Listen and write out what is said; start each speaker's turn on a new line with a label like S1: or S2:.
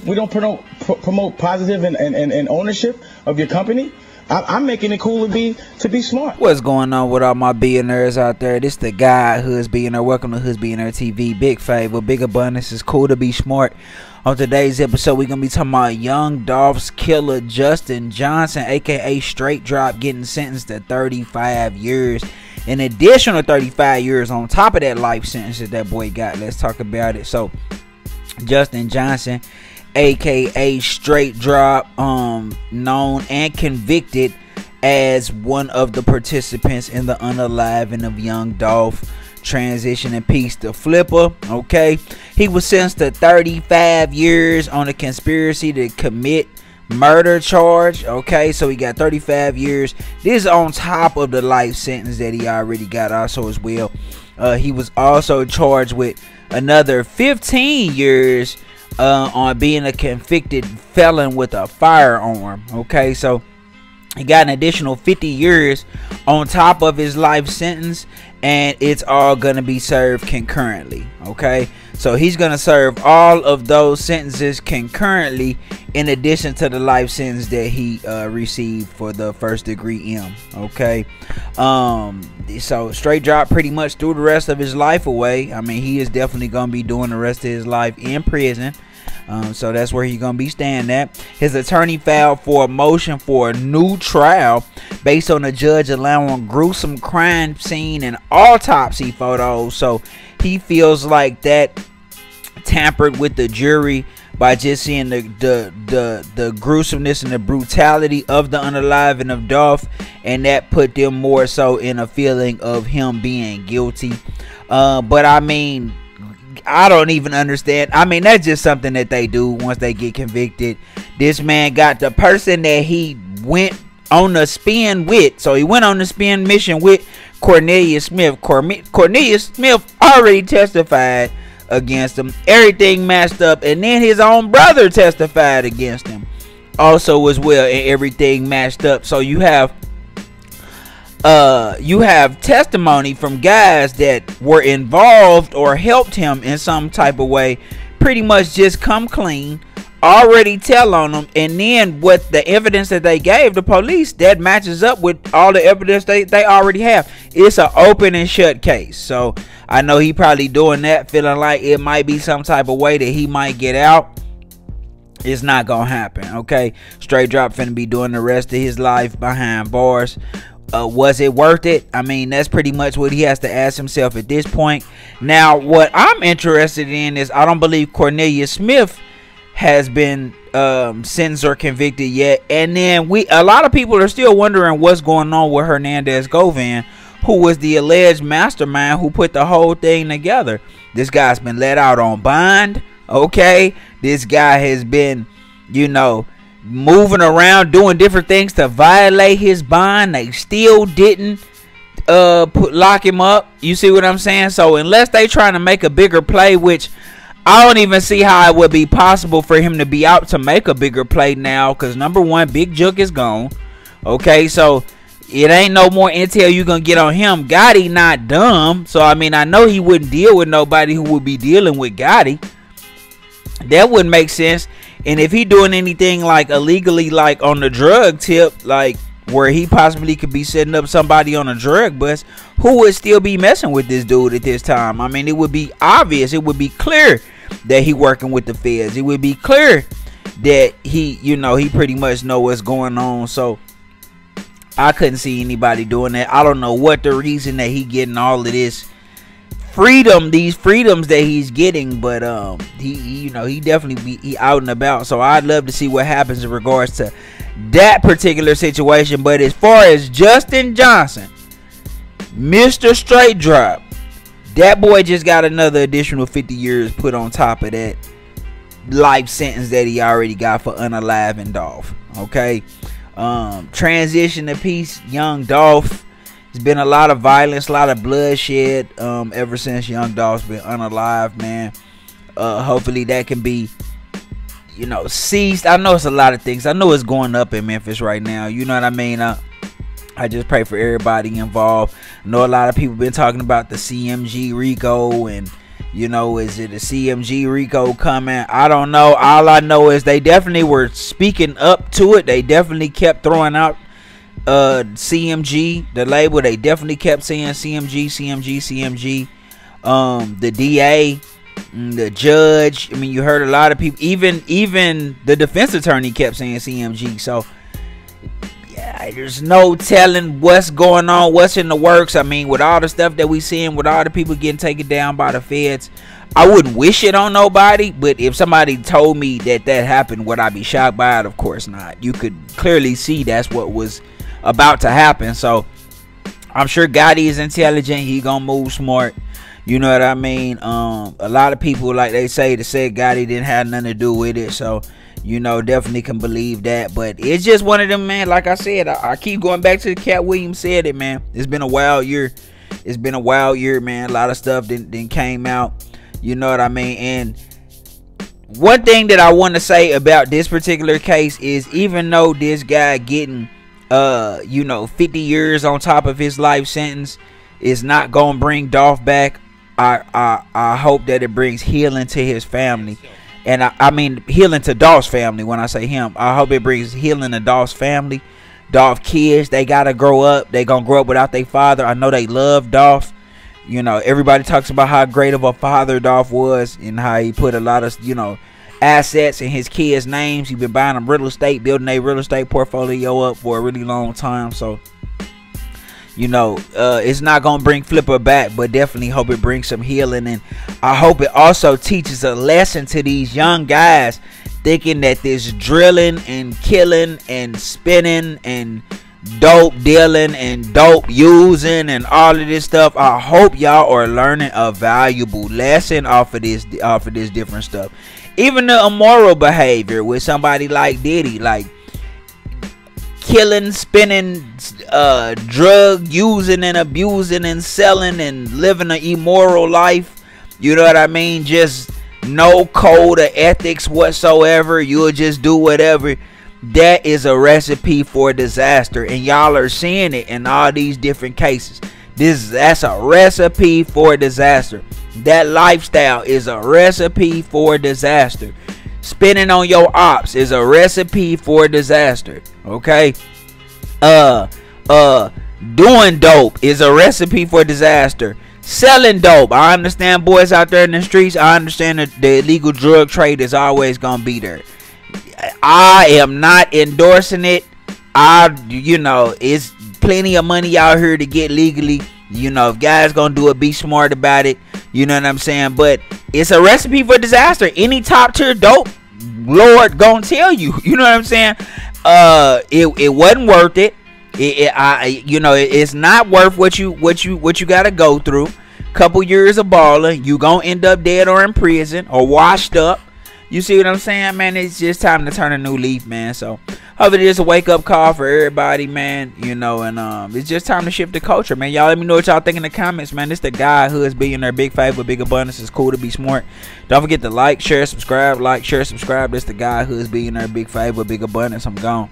S1: We don't promote positive and ownership of your company. I'm making it cool to be smart.
S2: What's going on with all my billionaires out there? This the guy, Hood's Billionaire. Welcome to Hood's Billionaire TV. Big favor, big abundance. It's cool to be smart. On today's episode, we're going to be talking about young Dolph's killer Justin Johnson, aka Straight Drop, getting sentenced to 35 years. An additional 35 years on top of that life sentence that boy got. Let's talk about it. So, Justin Johnson, aka Straight Drop, known and convicted as one of the participants in the unaliving of young Dolph, transitioning piece to Flipper. Okay, he was sentenced to 35 years on a conspiracy to commit murder charge. Okay, so he got 35 years. This is on top of the life sentence that he already got also as well. He was also charged with another 15 years on being a convicted felon with a firearm. Okay, so he got an additional 50 years on top of his life sentence, and it's all gonna be served concurrently. Okay, so he's gonna serve all of those sentences concurrently in addition to the life sentence that he received for the first degree M. Okay, so Straight Drop pretty much threw the rest of his life away. I mean, he is definitely gonna be doing the rest of his life in prison. So that's where he's gonna be staying at. His attorney filed for a motion for a new trial based on the judge allowing gruesome crime scene and autopsy photos. So he feels like that tampered with the jury by just seeing the gruesomeness and the brutality of the unaliving of Dolph, and that put them more so in a feeling of him being guilty. But I mean, I don't even understand. I mean, that's just something that they do once they get convicted. This man got the person that he went on the spin with. So he went on the spin mission with Cornelius Smith. Cornelius Smith already testified against him. Everything matched up, and then his own brother testified against him also as well, and everything matched up. So you have testimony from guys that were involved or helped him in some type of way, pretty much just come clean, already tell on them, and then what the evidence that they gave the police that matches up with all the evidence they already have. It's an open and shut case. So I know he probably doing that, feeling like it might be some type of way that he might get out. It's not gonna happen. Okay, Straight Drop finna be doing the rest of his life behind bars. Was it worth it? I mean, that's pretty much what he has to ask himself at this point. Now, what I'm interested in is I don't believe Cornelius Smith has been sentenced or convicted yet. And then a lot of people are still wondering what's going on with Hernandez Govan, who was the alleged mastermind who put the whole thing together. This guy's been let out on bond. Okay, this guy has been, you know, moving around doing different things to violate his bond. They still didn't lock him up. You see what I'm saying? So unless they trying to make a bigger play, which I don't even see how it would be possible for him to be out to make a bigger play now, because number one, Big Jook is gone. Okay, so it ain't no more intel you gonna get on him. Gotti not dumb, so I mean, I know he wouldn't deal with nobody who would be dealing with Gotti. That wouldn't make sense. And if he doing anything like illegally, like on the drug tip, like where he possibly could be setting up somebody on a drug bus, who would still be messing with this dude at this time? I mean, it would be obvious, it would be clear that he working with the feds. It would be clear that he, you know, he pretty much know what's going on. So I couldn't see anybody doing that. I don't know what the reason that he getting all of this freedom, these freedoms that he's getting, but he you know, he definitely be out and about. So I'd love to see what happens in regards to that particular situation. But as far as Justin Johnson, Mr. Straight Drop, that boy just got another additional 50 years put on top of that life sentence that he already got for unaliving Dolph. Okay, transition to peace, young Dolph. There's been a lot of violence, a lot of bloodshed ever since young Dolph's been unalive, man. Hopefully that can be, you know, ceased. I know it's a lot of things. I know it's going up in Memphis right now. You know what I mean? I just pray for everybody involved. I know a lot of people been talking about the CMG Rico and, You know, is it a CMG Rico coming? I don't know. All I know is they definitely were speaking up to it. They definitely kept throwing out CMG, the label. They definitely kept saying CMG, CMG, CMG. The DA, the judge. I mean, you heard a lot of people. Even the defense attorney kept saying CMG. So yeah, there's no telling what's going on, what's in the works. I mean, with all the stuff that we seeing, with all the people getting taken down by the feds, I wouldn't wish it on nobody. But if somebody told me that happened, would I be shocked by it? Of course not. You could clearly see that's what was about to happen. So I'm sure Gotti is intelligent. He gonna move smart. You know what I mean? A lot of people, like they say, said Gotti didn't have nothing to do with it. So, you know, definitely can believe that. But it's just one of them, man. Like I said, I keep going back to the Cat Williams said it, man. It's been a wild year. It's been a wild year, man. A lot of stuff then came out. You know what I mean? And one thing that I want to say about this particular case is, even though this guy getting, 50 years on top of his life sentence is not gonna bring Dolph back, I hope that it brings healing to his family. And I mean healing to Dolph's family. When I say him, I hope it brings healing to Dolph's family. Dolph kids, they gotta grow up. They gonna grow up without their father. I know they love Dolph. You know, everybody talks about how great of a father Dolph was, and how he put a lot of, assets in his kids' names. He's been buying them real estate, building a real estate portfolio up for a really long time. So, it's not gonna bring Flipper back, but definitely hope it brings some healing. And I hope it also teaches a lesson to these young guys thinking that this drilling and killing and spinning and dope dealing and dope using and all of this stuff, I hope y'all are learning a valuable lesson off of this different stuff. Even the immoral behavior with somebody like Diddy, like killing, spinning, drug using and abusing and selling and living an immoral life. You know what I mean? Just no code of ethics whatsoever. You'll just do whatever. That is a recipe for disaster, and y'all are seeing it in all these different cases. That's a recipe for disaster. That lifestyle is a recipe for disaster. Spending on your ops is a recipe for disaster. Okay? Doing dope is a recipe for disaster. Selling dope, I understand, boys out there in the streets, I understand that the illegal drug trade is always gonna be there. I am not endorsing it. It's plenty of money out here to get legally. If guys gonna do it, be smart about it. You know what I'm saying? But it's a recipe for disaster. Any top tier dope lord gonna tell you. You know what I'm saying? It wasn't worth it. It's not worth what you gotta go through. Couple years of balling, you gonna end up dead or in prison or washed up. You see what I'm saying, man? It's just time to turn a new leaf, man. So hopefully it's a wake-up call for everybody, man. And it's just time to shift the culture, man. Y'all let me know what y'all think in the comments, man. This the guy who is billionaire, big favor, big abundance. It's cool to be smart. Don't forget to like, share, subscribe. Like, share, subscribe. This the guy who is billionaire, big favor, big abundance. I'm gone.